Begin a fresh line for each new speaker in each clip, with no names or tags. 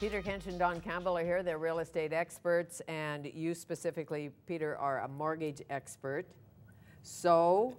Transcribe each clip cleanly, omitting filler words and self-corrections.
Peter Kinch and Don Campbell are here. They're real estate experts, and you specifically, Peter, are a mortgage expert. So,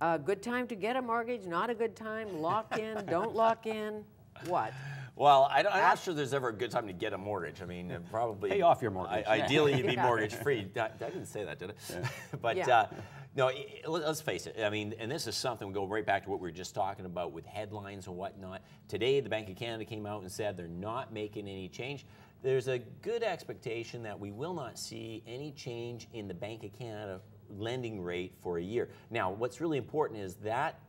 a good time to get a mortgage, not a good time, lock in, don't lock in, what?
Well, I'm not sure there's ever a good time to get a mortgage. I mean, probably
pay off your mortgage.
Ideally, you'd be mortgage free. I didn't say that, did I? Yeah. But no, let's face it. I mean, and this is something we go right back to what we were just talking about with headlines and whatnot. Today, the Bank of Canada came out and said they're not making any change. There's a good expectation that we will not see any change in the Bank of Canada lending rate for a year. Now, what's really important is that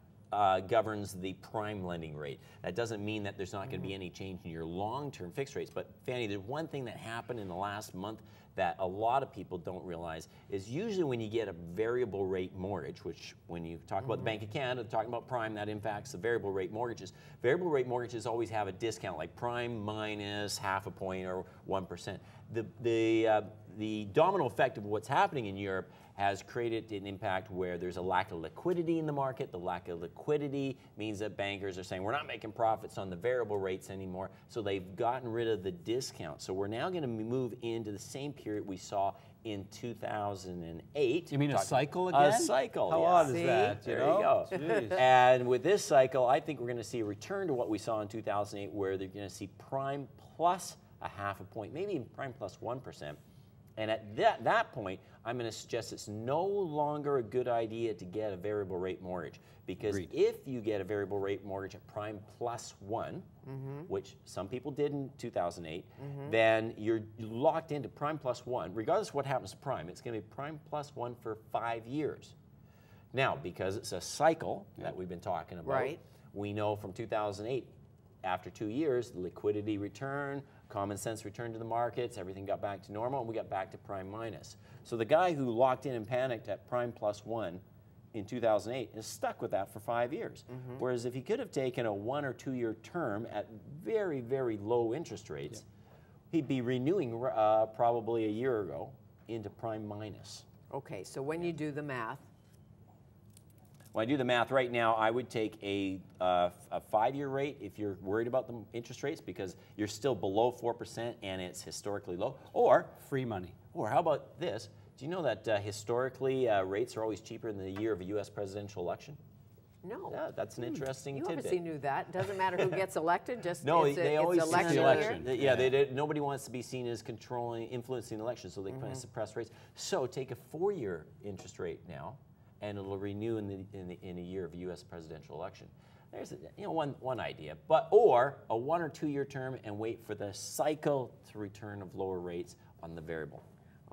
governs the prime lending rate. That doesn't mean that there's not going to be any change in your long-term fixed rates. But Fanny, there's one thing that happened in the last month that a lot of people don't realize is usually when you get a variable rate mortgage, which when you talk about the Bank of Canada, talking about prime, that impacts the variable rate mortgages. Variable rate mortgages always have a discount, like prime minus half a point or 1%. The domino effect of what's happening in Europe has created an impact where there's a lack of liquidity in the market. The lack of liquidity means that bankers are saying, we're not making profits on the variable rates anymore, so they've gotten rid of the discount. So we're now going to move into the same period we saw in 2008.
You mean a cycle again?
A cycle.
How odd is that?
There you go. And with this cycle, I think we're going to see a return to what we saw in 2008, where they're going to see prime plus a half a point, maybe even prime plus 1%. And at that point, I'm going to suggest it's no longer a good idea to get a variable rate mortgage. Because if you get a variable rate mortgage at prime plus 1, which some people did in 2008, then you're locked into prime plus 1. Regardless of what happens to prime, it's going to be prime plus 1 for 5 years. Now, because it's a cycle that we've been talking about, we know from 2008, after 2 years, liquidity return, common sense returned to the markets, everything got back to normal, and we got back to prime minus. So the guy who locked in and panicked at prime plus 1 in 2008 is stuck with that for 5 years. Whereas if he could have taken a 1 or 2 year term at very, very low interest rates, he'd be renewing probably a year ago into prime minus.
Okay, so when you do the math,
when I do the math right now, I would take a 5-year rate if you're worried about the interest rates because you're still below 4% and it's historically low. Or
free money.
Or how about this? Do you know that historically rates are always cheaper in the year of a U.S. presidential election?
No.
Yeah, that's an interesting tidbit.
You obviously knew that. Doesn't matter who gets elected, just
no,
it's
they always
election
year. Yeah, nobody wants to be seen as influencing the election, so they kind of suppress rates. So take a 4-year interest rate now, and it'll renew in a year of a U.S. presidential election. There's one idea, or a 1 or 2 year term and wait for the cycle to return of lower rates on the variable.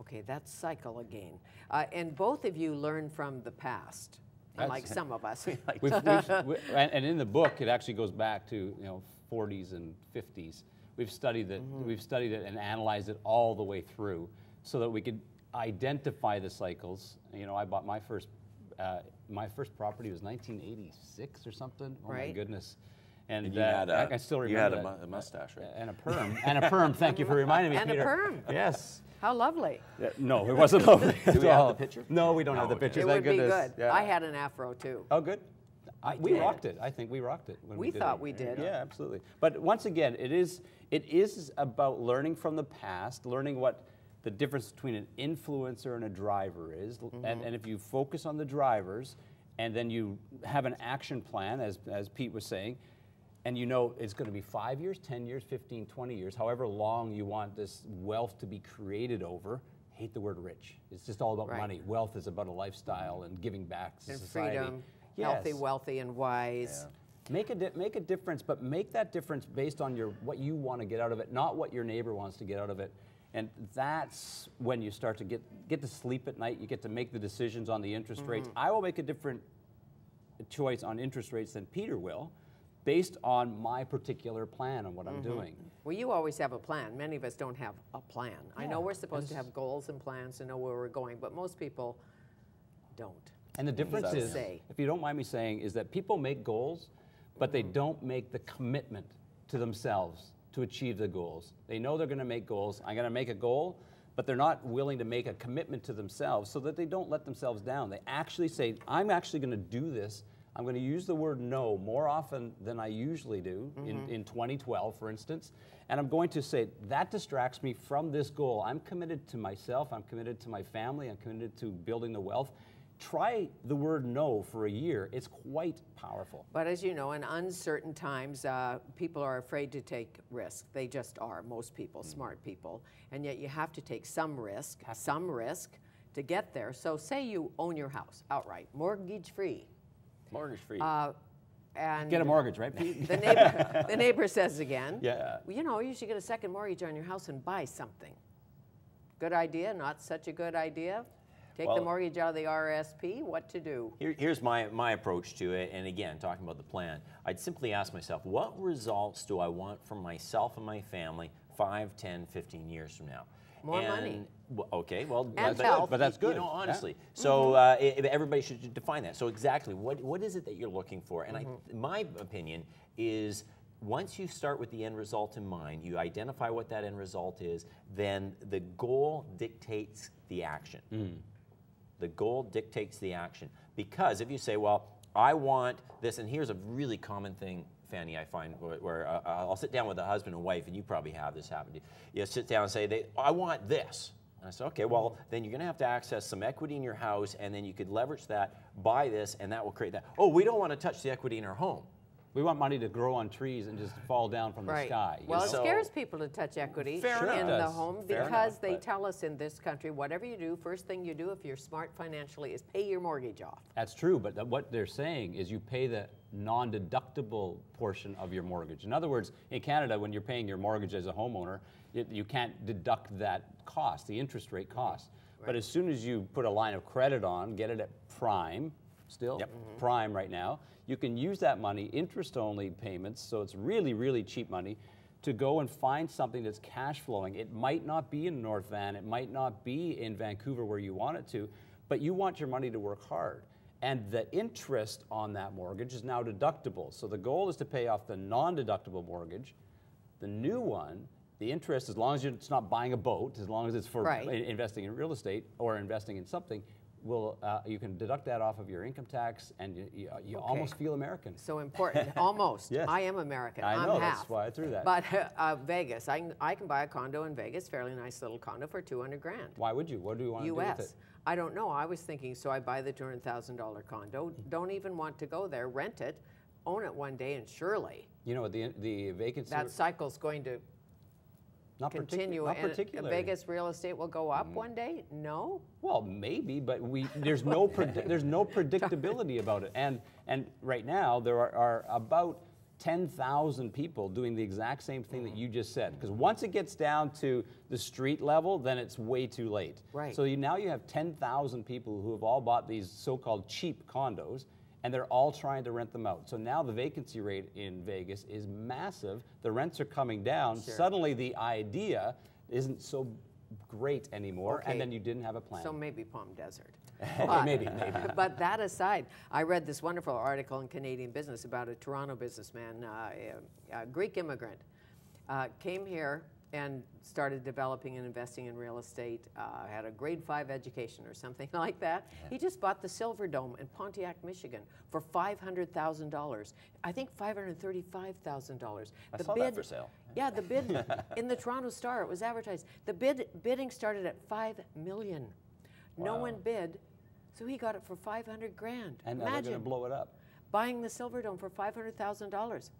Okay, that's cycle again. And both of you learn from the past, like some of us.
And in the book, it actually goes back to 40s and 50s. We've studied it. We've studied it and analyzed it all the way through, so that we could identify the cycles. I bought my first property was 1986 or something. Oh my goodness! And I still remember.
You had a mustache, right?
And a perm. And a perm. Thank you for reminding me, Peter.
And a perm.
Yes.
How lovely.
No, it wasn't lovely.
Do we have the picture?
No, we don't have the picture.
It would be good. Yeah. I had an afro too.
Oh, good. We rocked it. I think we rocked it. When
we thought we did.
Yeah, absolutely. But once again, it is about learning from the past, learning what the difference between an influencer and a driver is. And if you focus on the drivers, and then you have an action plan, as Pete was saying, and it's going to be 5 years, 10 years, 15, 20 years, however long you want this wealth to be created over. Hate the word rich. It's just all about money. Wealth is about a lifestyle and giving back to society.
Freedom, healthy, wealthy, and wise.
Yeah. Make a difference, but make that difference based on what you want to get out of it, not what your neighbor wants to get out of it. And that's when you start to get to sleep at night. You get to make the decisions on the interest rates. I will make a different choice on interest rates than Peter will, based on my particular plan on what I'm doing.
Well, you always have a plan. Many of us don't have a plan. I know we're supposed to have goals and plans to know where we're going, but most people don't.
And the difference is, if you don't mind me saying, is that people make goals, but they don't make the commitment to themselves to achieve the goals. They know they're going to make goals. I'm going to make a goal, but they're not willing to make a commitment to themselves so that they don't let themselves down. They actually say, I'm actually going to do this. I'm going to use the word no more often than I usually do in 2012, for instance. And I'm going to say, that distracts me from this goal. I'm committed to myself. I'm committed to my family. I'm committed to building the wealth. Try the word no for a year. It's quite powerful.
But as you know, in uncertain times, people are afraid to take risk. They just are, most people, smart people. And yet you have to take some risk to get there. So say you own your house outright, mortgage-free.
Mortgage-free.
And
Get a mortgage, right, Pete?
the neighbor says again,
Yeah.
you know, you should get a second mortgage on your house and buy something. Good idea, not such a good idea? Take the mortgage out of the RSP, what to do?
Here's my approach to it, and again, talking about the plan, I'd simply ask myself, what results do I want from myself and my family 5, 10, 15 years from now?
More money.
Okay, well,
And
that's
health.
good.
But that's good.
You know, honestly.
Yeah.
So everybody should define that. So exactly, what is it that you're looking for? And my opinion is, once you start with the end result in mind, you identify what that end result is, then the goal dictates the action. The goal dictates the action. Because if you say, well, I want this, and here's a really common thing, Fanny, I find, where I'll sit down with a husband and wife, and you probably have this happen to you. You sit down and say, I want this. And I say, okay, well, then you're going to access some equity in your house, and then you could leverage that, buy this, and that will create that. Oh, we don't want to touch the equity in our home.
We want money to grow on trees and just fall down from the sky.
Well, it
So-
scares people to touch equity
Fair
in
enough.
the home
Fair
because
enough,
they
but-
tell us in this country, whatever you do, first thing you do if you're smart financially is pay your mortgage off.
That's true, but what they're saying is you pay the non-deductible portion of your mortgage. In other words, in Canada, when you're paying your mortgage as a homeowner, you can't deduct that cost, the interest rate cost. But as soon as you put a line of credit on, get it at prime, still prime right now, you can use that money, interest-only payments, so it's really, really cheap money, to go and find something that's cash flowing. It might not be in North Van, it might not be in Vancouver where you want it to, but you want your money to work hard. And the interest on that mortgage is now deductible. So the goal is to pay off the non-deductible mortgage. The new one, the interest, as long as it's not buying a boat, as long as it's for investing in real estate or investing in something, you can deduct that off of your income tax, and you almost feel American.
So important, almost.
Yes.
I am American.
I
I'm
know,
half.
that's why I threw that.
But Vegas, I can buy a condo in Vegas, fairly nice little condo for $200,000.
Why would you? What do you want to do with it?
I don't know. I was thinking, so I buy the $200,000 condo, don't even want to go there, rent it, own it one day, and surely
You know, the vacancy...
that cycle's going to continue.
Not
and
particularly.
Vegas real estate will go up one day? No?
Well, maybe, but there's no predictability about it. And right now there are about 10,000 people doing the exact same thing that you just said. Because once it gets down to the street level, then it's way too late.
Right.
So now you have 10,000 people who have all bought these so-called cheap condos, and they're all trying to rent them out. So now the vacancy rate in Vegas is massive. The rents are coming down.
Sure.
Suddenly the idea isn't so great anymore, and then you didn't have a plan.
So maybe Palm Desert.
Okay, maybe.
But that aside, I read this wonderful article in Canadian Business about a Toronto businessman, a Greek immigrant, came here and started developing and investing in real estate, had a grade 5 education or something like that. Yeah. He just bought the Silver Dome in Pontiac, Michigan for $500,000. I think $535,000.
I saw that for sale.
Yeah, the bid in the Toronto Star, it was advertised. The bidding started at $5 million.
Wow.
No one bid, so he got it for $500,000.
And now they're going to blow it up.
Buying the Silver Dome for $500,000.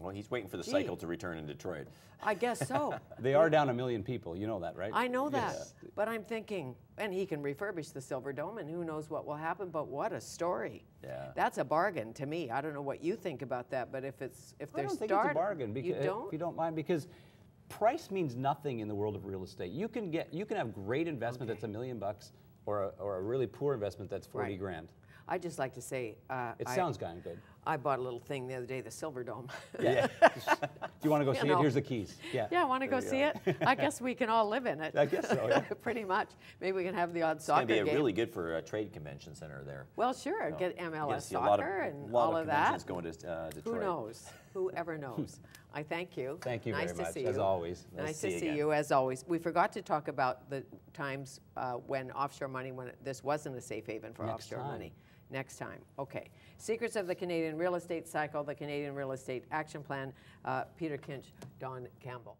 Well, he's waiting for the cycle to return in Detroit.
I guess so.
They are down 1 million people. You know that, right?
I know that. Yes. But I'm thinking, and he can refurbish the Silver Dome, and who knows what will happen, but what a story.
Yeah.
That's a bargain to me. I don't know what you think about that, but if there's
I don't think it's a bargain, because,
you don't?
if you don't mind, because price means nothing in the world of real estate. You can have great investment that's $1 million or a really poor investment that's 40 grand.
I'd just like to say...
it sounds kind of good.
I bought a little thing the other day, the Silver Dome.
Yeah. Do you want to go see it? Here's the keys. Yeah.
Yeah, I want to go see it. I guess we can all live in it.
I guess so, yeah.
Pretty much. Maybe we can have the odd soccer game.
It's going to be really good for a trade convention center there.
Well, sure. Get MLS
A
soccer and
lot
all
of
of that.
going to Detroit.
Who knows? Whoever knows? I thank you.
Thank you
nice
very much,
to see
as
you.
always.
Nice to see you, as always. We forgot to talk about the times when offshore money, when this wasn't a safe haven for offshore money. next time. Okay. Secrets of the Canadian Real Estate Cycle, the Canadian Real Estate Action Plan, Peter Kinch, Don Campbell.